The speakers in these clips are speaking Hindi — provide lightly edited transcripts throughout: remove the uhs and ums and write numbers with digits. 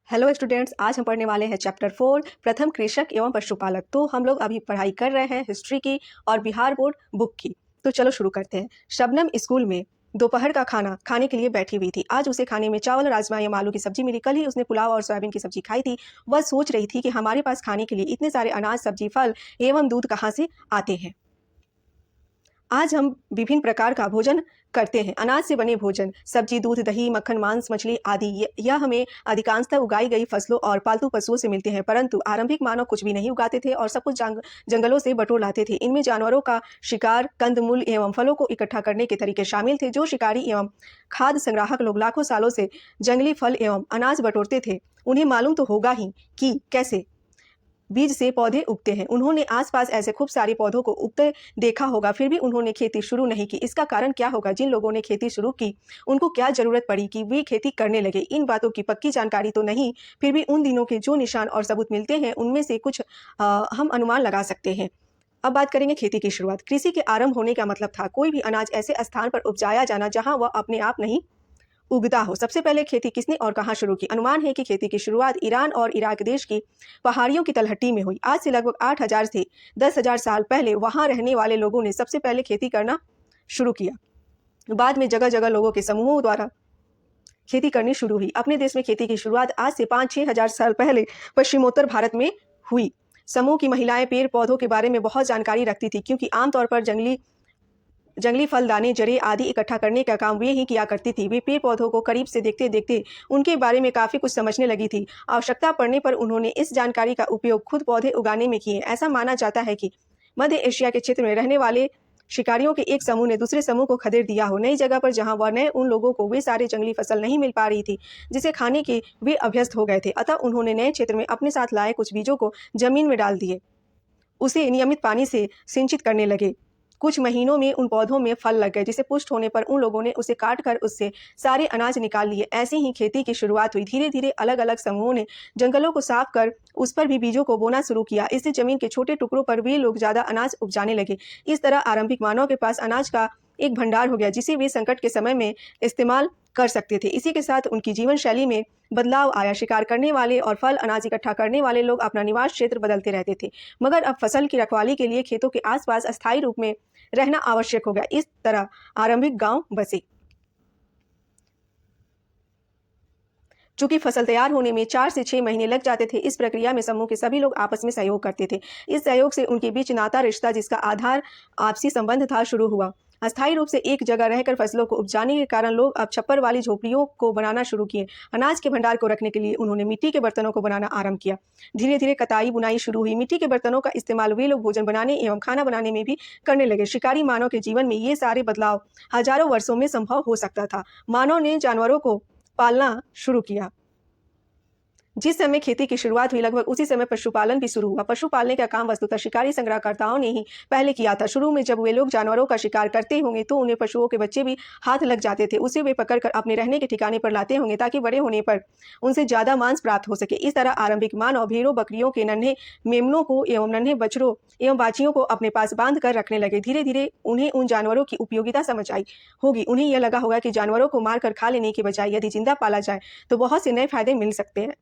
हेलो स्टूडेंट्स, आज हम पढ़ने वाले हैं चैप्टर 4 प्रथम कृषक एवं पशुपालक। तो हम लोग अभी पढ़ाई कर रहे हैं हिस्ट्री की और बिहार बोर्ड बुक की। तो चलो शुरू करते हैं। शबनम स्कूल में दोपहर का खाना खाने के लिए बैठी हुई थी। आज उसे खाने में चावल, राजमा या आलू की सब्जी मिली। कल ही उसने पुलाव और सोयाबीन की सब्जी खाई थी। वह सोच रही थी कि हमारे पास खाने के लिए इतने सारे अनाज, सब्जी, फल एवं दूध कहाँ से आते हैं। आज हम विभिन्न प्रकार का भोजन करते हैं। अनाज से बने भोजन, सब्जी, दूध, दही, मक्खन, मांस, मछली आदि यह हमें अधिकांशतः उगाई गई फसलों और पालतू पशुओं से मिलते हैं। परंतु आरंभिक मानव कुछ भी नहीं उगाते थे और सब कुछ जंगलों से बटोर लाते थे। इनमें जानवरों का शिकार, कंदमूल एवं फलों को इकट्ठा करने के तरीके शामिल थे। जो शिकारी एवं खाद्य संग्राहक लोग लाखों सालों से जंगली फल एवं अनाज बटोरते थे, उन्हें मालूम तो होगा ही कि कैसे बीज से पौधे उगते हैं। उन्होंने आसपास ऐसे खूब सारे पौधों को उगते देखा होगा, फिर भी उन्होंने खेती शुरू नहीं की। इसका कारण क्या होगा? जिन लोगों ने खेती शुरू की, उनको क्या जरूरत पड़ी कि वे खेती करने लगे? इन बातों की पक्की जानकारी तो नहीं, फिर भी उन दिनों के जो निशान और सबूत मिलते हैं, उनमें से कुछ हम अनुमान लगा सकते हैं। अब बात करेंगे खेती की शुरुआत। कृषि के आरंभ होने का मतलब था कोई भी अनाज ऐसे स्थान पर उपजाया जाना जहां वह अपने आप नहीं उगता हो। सबसे पहले खेती किसने और कहां शुरू की? अनुमान है कि खेती की शुरुआत ईरान और इराक देश की पहाड़ियों की तलहटी में हुई। आज से लगभग 8,000 से 10,000 साल पहले वहां रहने वाले लोगों ने सबसे पहले खेती करना शुरू किया। बाद में जगह जगह लोगों के समूहों द्वारा खेती करनी शुरू हुई। अपने देश में खेती की शुरुआत आज से 5-6 हजार साल पहले पश्चिमोत्तर भारत में हुई। समूह की महिलाएं पेड़ पौधों के बारे में बहुत जानकारी रखती थी, क्योंकि आमतौर पर जंगली फल, दाने, जड़ें आदि इकट्ठा करने का काम वे ही किया करती थी। वे पेड़ पौधों को करीब से देखते देखते उनके बारे में काफी कुछ समझने लगी थी। आवश्यकता पड़ने पर उन्होंने इस जानकारी का उपयोग खुद पौधे उगाने में किए। ऐसा माना जाता है कि मध्य एशिया के क्षेत्र में रहने वाले शिकारियों के एक समूह ने दूसरे समूह को खदेड़ दिया हो। नई जगह पर जहां वह नए उन लोगों को वे सारे जंगली फसल नहीं मिल पा रही थी जिसे खाने के वे अभ्यस्त हो गए थे। अतः उन्होंने नए क्षेत्र में अपने साथ लाए कुछ बीजों को जमीन में डाल दिए, उसे नियमित पानी से सिंचित करने लगे। कुछ महीनों में उन पौधों में फल लग गए, जिसे पुष्ट होने पर उन लोगों ने उसे काट कर उससे सारे अनाज निकाल लिए। ऐसे ही खेती की शुरुआत हुई। धीरे धीरे अलग अलग समूहों ने जंगलों को साफ कर उस पर भी बीजों को बोना शुरू किया। इससे जमीन के छोटे टुकड़ों पर वे लोग ज्यादा अनाज उपजाने लगे। इस तरह आरंभिक मानव के पास अनाज का एक भंडार हो गया, जिसे वे संकट के समय में इस्तेमाल कर सकते थे। इसी के साथ उनकी जीवन शैली में बदलाव आया। शिकार करने वाले और फल अनाज इकट्ठा करने वाले लोग अपना निवास क्षेत्र बदलते रहते थे, मगर अब फसल की रखवाली के लिए खेतों के आसपास अस्थायी रूप में रहना आवश्यक हो गया। इस तरह आरंभिक गांव बसे। चूंकि फसल तैयार होने में 4 से 6 महीने लग जाते थे, इस प्रक्रिया में समूह के सभी लोग आपस में सहयोग करते थे। इस सहयोग से उनके बीच नाता रिश्ता, जिसका आधार आपसी संबंध था, शुरू हुआ। अस्थायी रूप से एक जगह रहकर फसलों को उपजाने के कारण लोग अब छप्पर वाली झोपड़ियों को बनाना शुरू किए। अनाज के भंडार को रखने के लिए उन्होंने मिट्टी के बर्तनों को बनाना आरंभ किया। धीरे धीरे कताई बुनाई शुरू हुई। मिट्टी के बर्तनों का इस्तेमाल वे लोग भोजन बनाने एवं खाना बनाने में भी करने लगे। शिकारी मानव के जीवन में ये सारे बदलाव हजारों वर्षों में संभव हो सकता था। मानव ने जानवरों को पालना शुरू किया। जिस समय खेती की शुरुआत हुई, लगभग उसी समय पशुपालन भी शुरू हुआ। पशु पालने का काम वस्तुतः शिकारी संग्रहकर्ताओं ने ही पहले किया था। शुरू में जब वे लोग जानवरों का शिकार करते होंगे तो उन्हें पशुओं के बच्चे भी हाथ लग जाते थे। उसे वे पकड़कर अपने रहने के ठिकाने पर लाते होंगे, ताकि बड़े होने पर उनसे ज्यादा मांस प्राप्त हो सके। इस तरह आरंभिक मानव भेड़ों, बकरियों के नन्हे मेमनों को एवं नन्हे बछड़ों एवं बाछियों को अपने पास बांध कर रखने लगे। धीरे धीरे उन्हें उन जानवरों की उपयोगिता समझ आई होगी। उन्हें यह लगा होगा कि जानवरों को मारकर खा लेने के बजाय यदि जिंदा पाला जाए तो बहुत से नए फायदे मिल सकते हैं।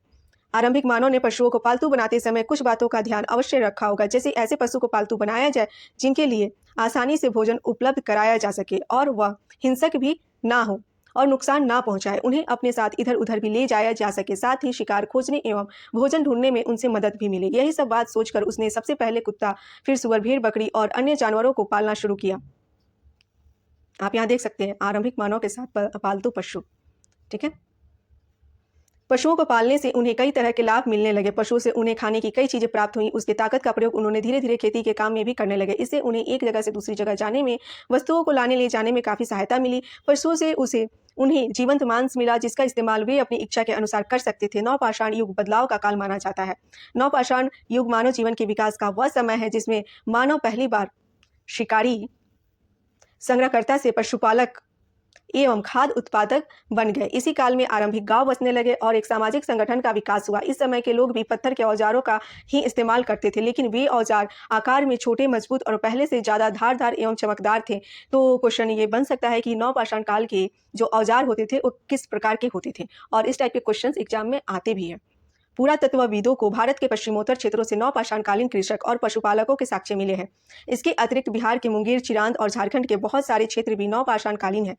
आरंभिक मानव ने पशुओं को पालतू बनाते समय कुछ बातों का ध्यान अवश्य रखा होगा, जैसे ऐसे पशु को पालतू बनाया जाए जिनके लिए आसानी से भोजन उपलब्ध कराया जा सके और वह हिंसक भी ना हो और नुकसान ना पहुंचाए। उन्हें अपने साथ इधर उधर भी ले जाया जा सके, साथ ही शिकार खोजने एवं भोजन ढूंढने में उनसे मदद भी मिले। यही सब बात सोचकर उसने सबसे पहले कुत्ता, फिर सुअर, भेड़, बकरी और अन्य जानवरों को पालना शुरू किया। आप यहाँ देख सकते हैं आरंभिक मानव के साथ पालतू पशु। ठीक है। पशुओं को पालने से उन्हें कई तरह के लाभ मिलने लगे। पशु से उन्हें खाने की कई चीजें प्राप्त हुई। उसके ताकत का प्रयोग उन्होंने धीरे धीरे खेती के काम में भी करने लगे। इससे उन्हें एक जगह से दूसरी जगह जाने में, वस्तुओं को लाने ले जाने में काफी सहायता मिली। पशुओं से उन्हें जीवंत मांस मिला, जिसका इस्तेमाल वे अपनी इच्छा के अनुसार कर सकते थे। नवपाषाण युग बदलाव का काल माना जाता है। नवपाषाण युग मानव जीवन के विकास का वह समय है जिसमें मानव पहली बार शिकारी संग्रहकर्ता से पशुपालक एवं खाद्य उत्पादक बन गए। इसी काल में आरंभिक गांव बसने लगे और एक सामाजिक संगठन का विकास हुआ। इस समय के लोग भी पत्थर के औजारों का ही इस्तेमाल करते थे, लेकिन वे औजार आकार में छोटे, मजबूत और पहले से ज्यादा धारदार एवं चमकदार थे। तो क्वेश्चन ये बन सकता है कि नवपाषाण काल के जो औजार होते थे वो किस प्रकार के होते थे, और इस टाइप के क्वेश्चन एग्जाम में आते भी हैं। पुरातत्वविदों को भारत के पश्चिमोत्तर क्षेत्रों से नवपाषाणकालीन कृषक और पशुपालकों के साक्ष्य मिले हैं। इसके अतिरिक्त बिहार के मुंगेर, चिरांद और झारखंड के बहुत सारे क्षेत्र भी नवपाषाणकालीन हैं।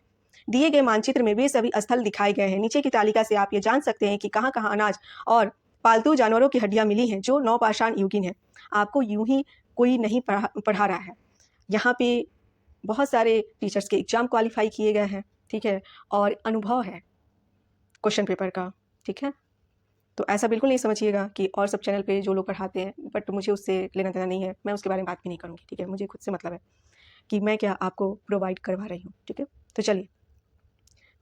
दिए गए मानचित्र में वे सभी स्थल दिखाए गए हैं। नीचे की तालिका से आप ये जान सकते हैं कि कहाँ कहाँ अनाज और पालतू जानवरों की हड्डियां मिली हैं जो नवपाषाण युगीन है। आपको यूं ही कोई नहीं पढ़ा रहा है। यहाँ पे बहुत सारे टीचर्स के एग्जाम क्वालिफाई किए गए हैं, ठीक है, और अनुभव है क्वेश्चन पेपर का, ठीक है। तो ऐसा बिल्कुल नहीं समझिएगा कि और सब चैनल पे जो लोग पढ़ाते हैं, बट मुझे उससे लेना देना नहीं है, मैं उसके बारे में बात भी नहीं करूँगी, ठीक है। मुझे खुद से मतलब है कि मैं क्या आपको प्रोवाइड करवा रही हूँ, ठीक है। तो चलिए,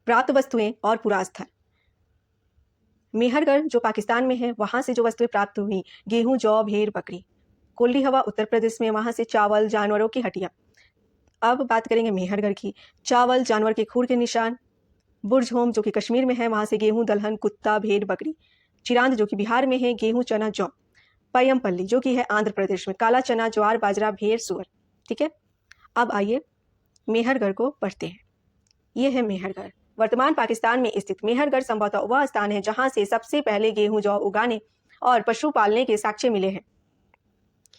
प्राप्त वस्तुएं और पुरास्थल। मेहरगढ़ जो पाकिस्तान में है, वहाँ से जो वस्तुएं प्राप्त हुई, गेहूँ, जौ, भेड़, बकरी। कोल्डी हवा उत्तर प्रदेश में, वहाँ से चावल, जानवरों की हड्डियाँ। अब बात करेंगे मेहरगढ़ की। चावल, जानवर के खूर के निशान। बुर्ज होम जो कि कश्मीर में है, वहाँ से गेहूँ, दलहन, कुत्ता, भेड़, बकरी। चिरांद जो कि बिहार में है, गेहूँ, चना, जौ। पयमपल्ली जो कि है आंध्र प्रदेश में, काला चना, ज्वार, बाजरा, भेड़, सुअर, ठीक है। अब आइए मेहरगढ़ को पढ़ते हैं। ये है मेहरगढ़। वर्तमान पाकिस्तान में स्थित मेहरगढ़ संभवतः वह स्थान है जहां से सबसे पहले गेहूं, जौ उगाने और पशु पालने के साक्ष्य मिले हैं।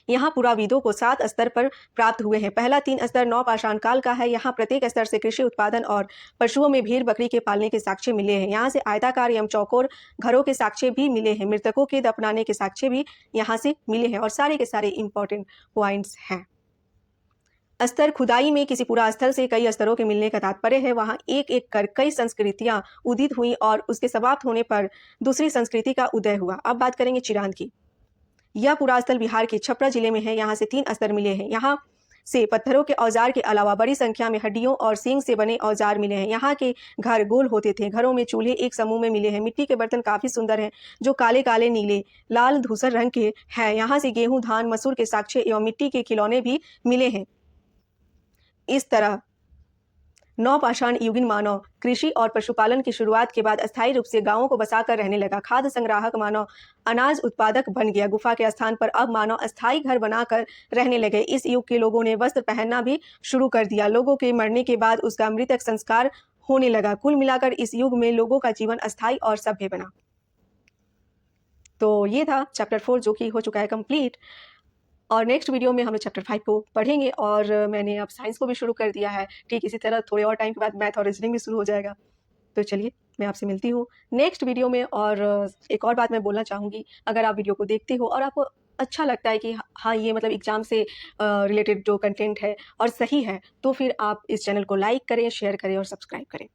यहाँ पुराविदों को 7 स्तर पर प्राप्त हुए हैं। पहला 3 स्तर नवपाषाण काल का है। यहाँ प्रत्येक स्तर से कृषि उत्पादन और पशुओं में भेड़ बकरी के पालने के साक्ष्य मिले हैं। यहाँ से आयताकार एवं चौकोर घरों के साक्ष्य भी मिले हैं। मृतकों के दफनाने के साक्ष्य भी यहाँ से मिले हैं और सारे के सारे इंपॉर्टेंट पॉइंट्स हैं। स्तर खुदाई में किसी पूरा स्थल से कई स्तरों के मिलने का तात्पर्य है। वहां एक एक कर कई संस्कृतियां उदित हुई और उसके समाप्त होने पर दूसरी संस्कृति का उदय हुआ। अब बात करेंगे चिरांद की। यह पूरा स्थल बिहार के छपरा जिले में है। यहाँ से 3 स्तर मिले हैं। यहाँ से पत्थरों के औजार के अलावा बड़ी संख्या में हड्डियों और सींग से बने औजार मिले हैं। यहाँ के घर गोल होते थे। घरों में चूल्हे एक समूह में मिले हैं। मिट्टी के बर्तन काफी सुंदर हैं, जो काले काले, नीले, लाल, धूसर रंग के हैं। यहाँ से गेहूं, धान, मसूर के साक्ष्य एवं मिट्टी के खिलौने भी मिले हैं। इस तरह नवपाषाण युगीन मानव कृषि और पशुपालन की शुरुआत के बाद अस्थायी रूप से गांवों को बसाकर रहने लगा। खाद्य संग्राहक मानव अनाज उत्पादक बन गया। गुफा के स्थान पर अब मानव अस्थायी घर बनाकर रहने लगे। इस युग के लोगों ने वस्त्र पहनना भी शुरू कर दिया। लोगों के मरने के बाद उसका मृतक संस्कार होने लगा। कुल मिलाकर इस युग में लोगों का जीवन अस्थायी और सभ्य बना। तो ये था चैप्टर 4 जो कि हो चुका है कंप्लीट। और नेक्स्ट वीडियो में हम लोग चैप्टर 5 को पढ़ेंगे और मैंने अब साइंस को भी शुरू कर दिया है। ठीक इसी तरह थोड़े और टाइम के बाद मैथ और रीजनिंग भी शुरू हो जाएगा। तो चलिए, मैं आपसे मिलती हूँ नेक्स्ट वीडियो में। और एक और बात मैं बोलना चाहूँगी, अगर आप वीडियो को देखते हो और आपको अच्छा लगता है कि हाँ ये मतलब एग्ज़ाम से रिलेटेड जो कंटेंट है और सही है, तो फिर आप इस चैनल को लाइक करें, शेयर करें और सब्सक्राइब करें।